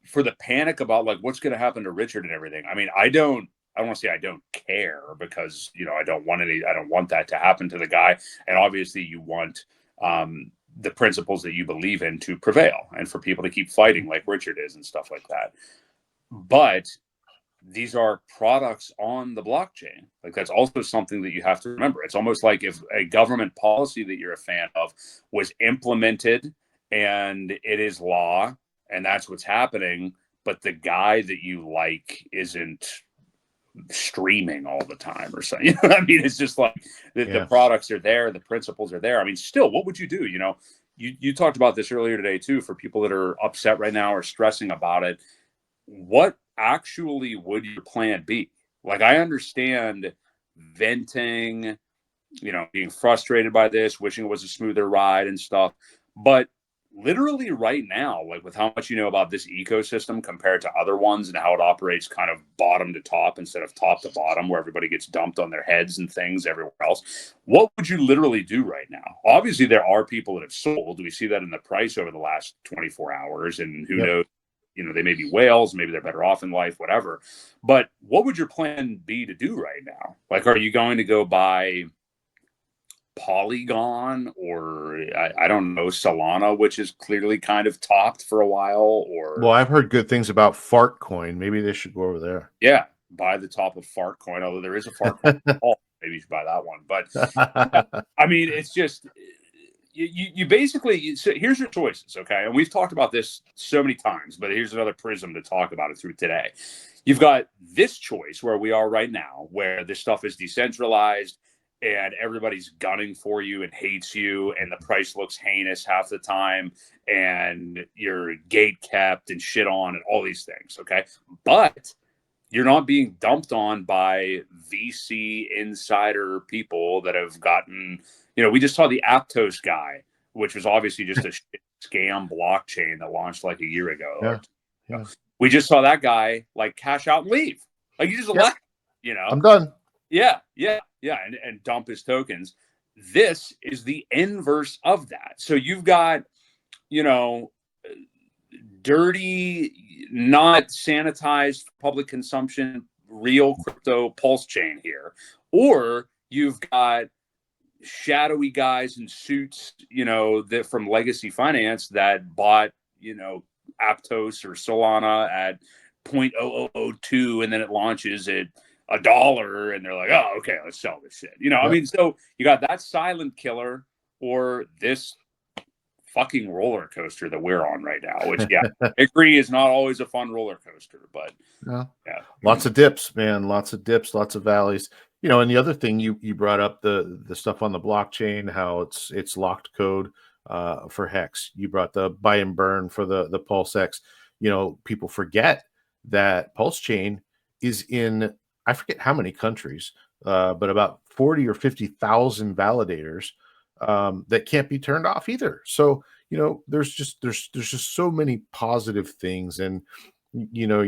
for the panic about like what's going to happen to Richard and everything. I mean, I don't want to say I don't care because, you know, I don't want that to happen to the guy. And obviously you want the principles that you believe in to prevail and for people to keep fighting like Richard is and stuff like that. But these are products on the blockchain. Like that's also something that you have to remember. It's almost like if a government policy that you're a fan of was implemented and it is law and that's what's happening, but the guy that you like isn't streaming all the time or something. You know what I mean? It's just like the products are there, the principles are there. I mean, still, what would you do? You know, you talked about this earlier today too, for people that are upset right now or stressing about it. What actually would your plan be? Like, I understand venting, you know, being frustrated by this, wishing it was a smoother ride and stuff. But literally right now, like with how much you know about this ecosystem compared to other ones and how it operates kind of bottom to top instead of top to bottom, where everybody gets dumped on their heads and things everywhere else, what would you literally do right now? Obviously, there are people that have sold. We see that in the price over the last 24 hours, and who knows? You know, they may be whales, maybe they're better off in life, whatever. But what would your plan be to do right now? Like, are you going to go buy Polygon or I don't know, Solana, which is clearly kind of topped for a while? Or, well, I've heard good things about Fart Coin. Maybe they should go over there. Yeah, buy the top of Fart Coin, although there is a Fart Coin. Maybe you should buy that one. But I mean, it's just you basically, so here's your choices, okay? And we've talked about this so many times, but here's another prism to talk about it through today. You've got this choice where we are right now, where this stuff is decentralized and everybody's gunning for you and hates you, and the price looks heinous half the time, and you're gate kept and shit on and all these things, okay? But you're not being dumped on by VC insider people that have gotten, you know, we just saw the Aptos guy, which was obviously just a scam blockchain that launched like a year ago. Yeah. We just saw that guy like cash out and leave. Like he just left, you know. I'm done. Yeah, and dump his tokens. This is the inverse of that. So you've got, you know, dirty, not sanitized public consumption, real crypto PulseChain here. Or you've got shadowy guys in suits, you know, that from legacy finance that bought, you know, Aptos or Solana at 0.0002 and then it launches at $1 and they're like, oh, okay, let's sell this shit. You know, I mean, so you got that silent killer or this fucking roller coaster that we're on right now, which I agree is not always a fun roller coaster, but lots of dips, man, lots of dips, lots of valleys. You know, and the other thing you brought up the stuff on the blockchain, how it's locked code for HEX. You brought the buy and burn for the PulseX. You know, people forget that PulseChain is in, I forget how many countries, but about 40 or 50,000 validators that can't be turned off either. So, you know, there's just so many positive things. And, you know,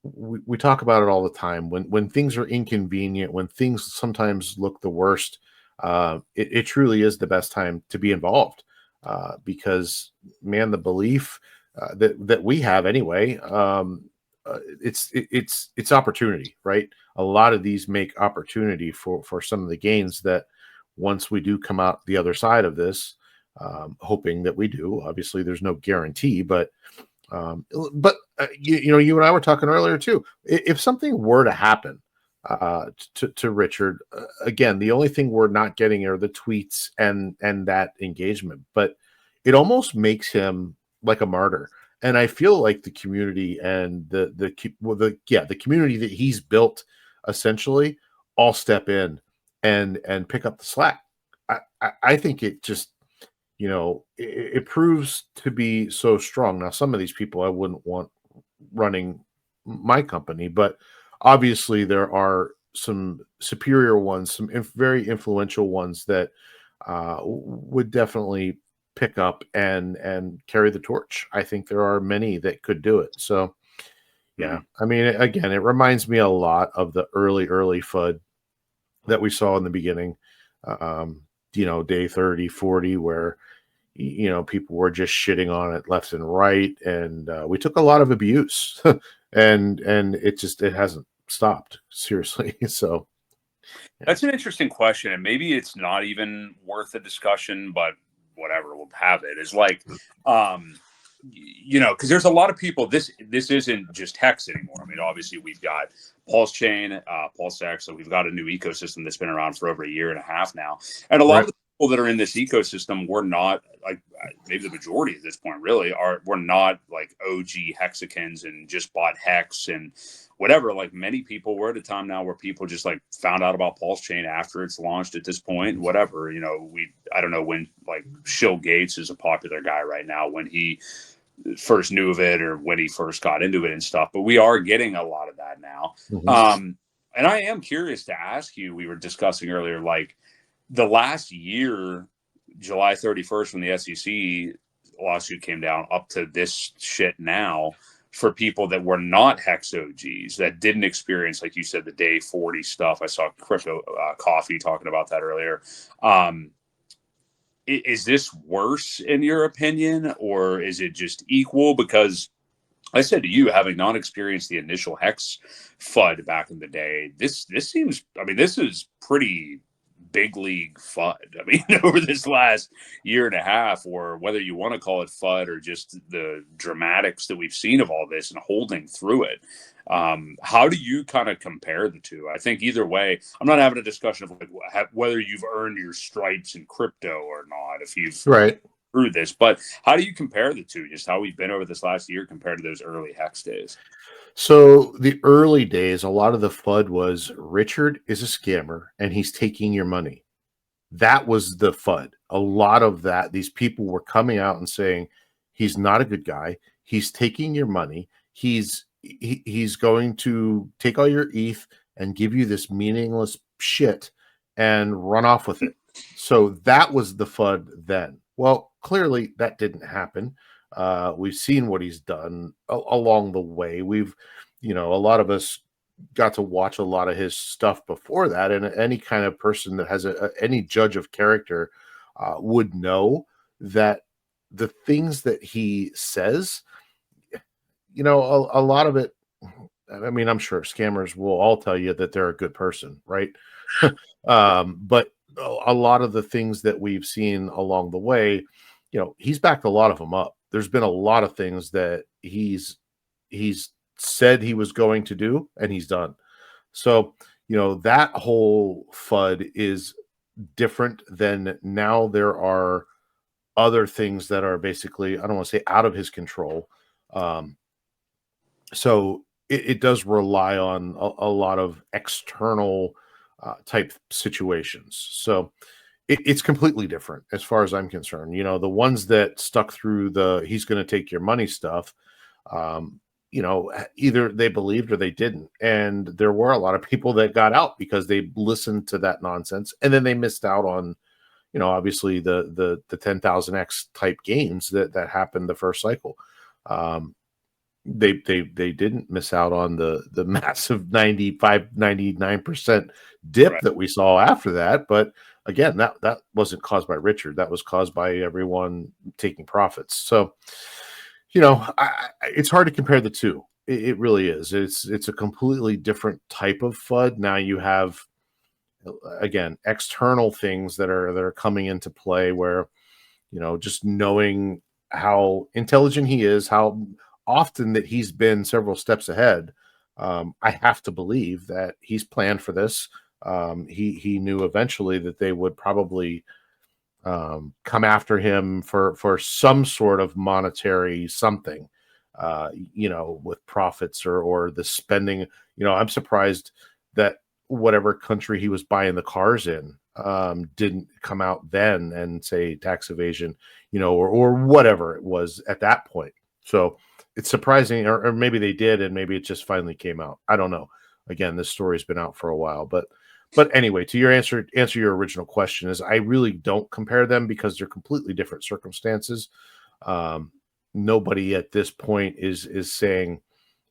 we talk about it all the time when things are inconvenient, when things sometimes look the worst, it truly is the best time to be involved, because man, the belief that we have anyway, it's opportunity, right? A lot of these make opportunity for some of the gains that once we do come out the other side of this, hoping that we do. Obviously there's no guarantee, but you know, you and I were talking earlier too. If something were to happen to Richard, again, the only thing we're not getting are the tweets and that engagement, but it almost makes him like a martyr. And I feel like the community and the community that he's built essentially all step in and pick up the slack. I think it just, you know, it proves to be so strong. Now, some of these people I wouldn't want running my company, but obviously there are some superior ones, some very influential ones that would definitely pick up and carry the torch. I think there are many that could do it. So, yeah, I mean, again, it reminds me a lot of the early FUD that we saw in the beginning, you know, day 30, 40, where, people were just shitting on it left and right, and we took a lot of abuse, and it hasn't stopped, seriously. So yeah. That's an interesting question, and maybe it's not even worth a discussion, but whatever, we'll have it. Is like, because there's a lot of people. This isn't just Hex anymore. I mean, obviously we've got PulseChain, PulseX, so we've got a new ecosystem that's been around for over a year and a half now, and a lot of the people that are in this ecosystem were not like, maybe the majority at this point really were not like OG Hexicans and just bought Hex and whatever. Like many people were at a time now where people just like found out about PulseChain after it's launched at this point, whatever, I don't know when, like Shill Gates is a popular guy right now, when he first knew of it or when he first got into it and stuff, but we are getting a lot of that now. And I am curious to ask you, we were discussing earlier, like the last year, July 31st, when the SEC lawsuit came down up to this shit now, for people that were not Hex OGs, that didn't experience, like you said, the day 40 stuff. I saw Crypto Coffee talking about that earlier. Is this worse in your opinion, or is it just equal? Because I said to you, having not experienced the initial Hex FUD back in the day, this seems, I mean, this is pretty big league FUD. I mean, over this last year and a half, or whether you want to call it FUD or just the dramatics that we've seen of all this and holding through it. How do you kind of compare the two? I think either way, I'm not having a discussion of like whether you've earned your stripes in crypto or not, if you've through this, but how do you compare the two? Just how we've been over this last year compared to those early Hex days? So the early days, a lot of the FUD was Richard is a scammer and he's taking your money. That was the FUD. A lot of that, these people were coming out and saying, he's not a good guy. He's taking your money. He's going to take all your ETH and give you this meaningless shit and run off with it. So that was the FUD then. Well, clearly that didn't happen. We've seen what he's done along the way. We've, a lot of us got to watch a lot of his stuff before that, and any kind of person that has any judge of character would know that the things that he says, a lot of it, I mean, I'm sure scammers will all tell you that they're a good person, right? But a lot of the things that we've seen along the way, he's backed a lot of them up. There's been a lot of things that he's said he was going to do, and he's done. So, that whole FUD is different than now. There are other things that are basically, I don't want to say out of his control. So it does rely on a lot of external type situations. So it's completely different as far as I'm concerned. The ones that stuck through the he's going to take your money stuff, either they believed or they didn't. And there were a lot of people that got out because they listened to that nonsense, and then they missed out on, obviously the 10,000x type gains that happened the first cycle. They didn't miss out on the massive 99% dip that we saw after that. But again, that wasn't caused by Richard. That was caused by everyone taking profits. So, it's hard to compare the two. It really is. It's a completely different type of FUD. Now you have, again, external things that are coming into play where, just knowing how intelligent he is, how often that he's been several steps ahead. I have to believe that he's planned for this. He knew eventually that they would probably come after him for some sort of monetary something, with profits or the spending. I'm surprised that whatever country he was buying the cars in didn't come out then and say tax evasion, or whatever it was at that point. So it's surprising, or maybe they did, and maybe it just finally came out. I don't know. Again, this story's been out for a while, but anyway, to your answer your original question is I really don't compare them because they're completely different circumstances. Nobody at this point is saying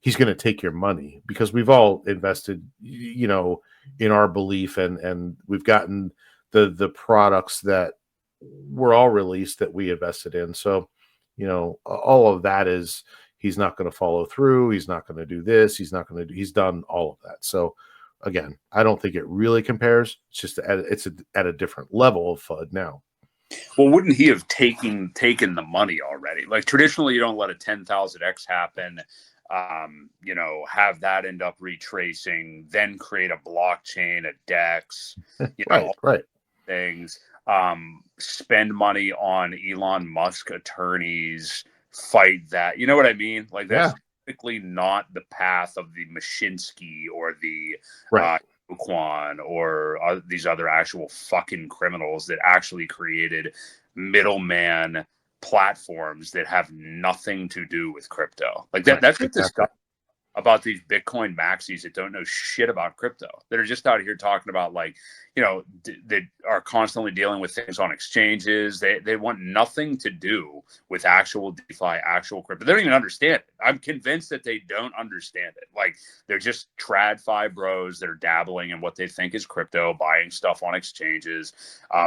he's going to take your money, because we've all invested, in our belief, and we've gotten the products that were all released that we invested in. So, you know, all of that is, he's not going to follow through. He's not going to do this. He's not going to do, he's done all of that. So again, I don't think it really compares. It's just at a different level of FUD now. Well, wouldn't he have taken the money already? Like traditionally, you don't let a 10,000x happen. You know, have that end up retracing, then create a blockchain, a DEX, you know, right. Things. Spend money on Elon Musk attorneys, fight that. You know what I mean? Like that's typically not the path of the Mashinsky or the Quan or these other actual fucking criminals that actually created middleman platforms that have nothing to do with crypto. Like that. That's what this stuff about these Bitcoin maxis that don't know shit about crypto, that are just out here talking about, like, you know, that are constantly dealing with things on exchanges. They want nothing to do with actual DeFi, actual crypto. They don't even understand it. I'm convinced that they don't understand it. Like, they're just TradFi bros that are dabbling in what they think is crypto, buying stuff on exchanges,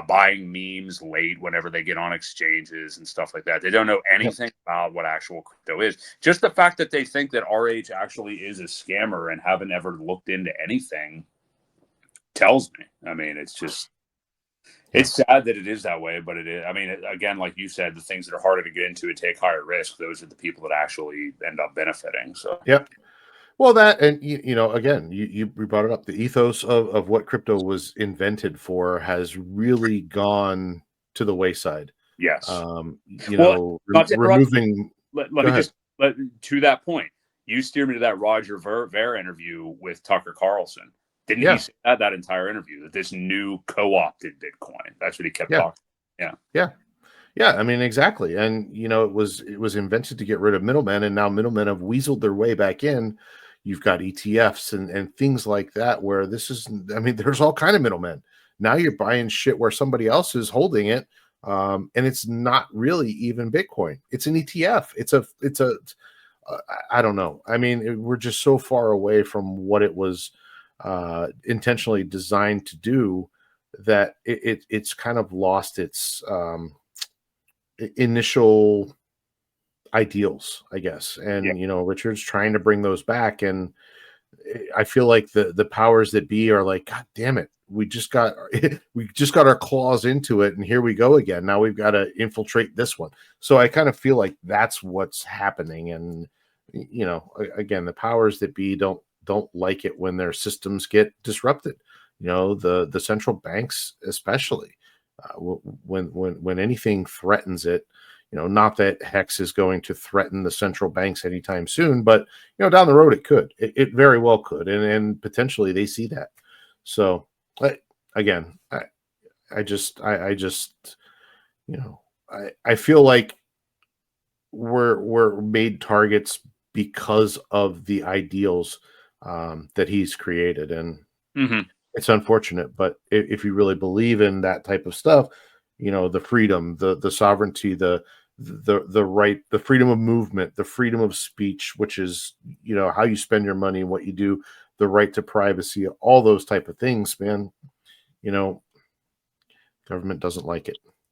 buying memes late whenever they get on exchanges and stuff like that. They don't know anything about what actual crypto is. Just the fact that they think that RH actually is a scammer and haven't ever looked into anything tells me. I mean, it's just, it's sad that it is that way, but it is. I mean, again, like you said, the things that are harder to get into and take higher risk, those are the people that actually end up benefiting. So, Well, that, and you know, again, you brought it up. The ethos of what crypto was invented for has really gone to the wayside. Yes. You know, removing. Let me just to that point. You steered me to that Roger Ver interview with Tucker Carlson. Didn't he say that entire interview, that this new co-opted Bitcoin? That's what he kept talking. Yeah. I mean, exactly. And you know, it was invented to get rid of middlemen, and now middlemen have weaseled their way back in. You've got ETFs and things like that, where this is, I mean, there's all kind of middlemen. Now you're buying shit where somebody else is holding it, and it's not really even Bitcoin. It's an ETF. It's a I don't know. I mean, we're just so far away from what it was intentionally designed to do that it's kind of lost its initial ideals, I guess. And you know, Richard's trying to bring those back, and I feel like the powers that be are like, God damn it, we just got our claws into it, and here we go again. Now we've got to infiltrate this one. So I kind of feel like that's what's happening. And you know, again, the powers that be don't like it when their systems get disrupted. You know, the central banks especially, when anything threatens it. You know, not that HEX is going to threaten the central banks anytime soon, but you know, down the road it could. It very well could, and potentially they see that. So again, I just you know, I feel like we're made targets because of the ideals that he's created, and it's unfortunate. But if you really believe in that type of stuff, you know, the freedom, the sovereignty, the right, the freedom of movement, the freedom of speech, which is, you know, how you spend your money and what you do, the right to privacy, all those type of things, man, you know, government doesn't like it.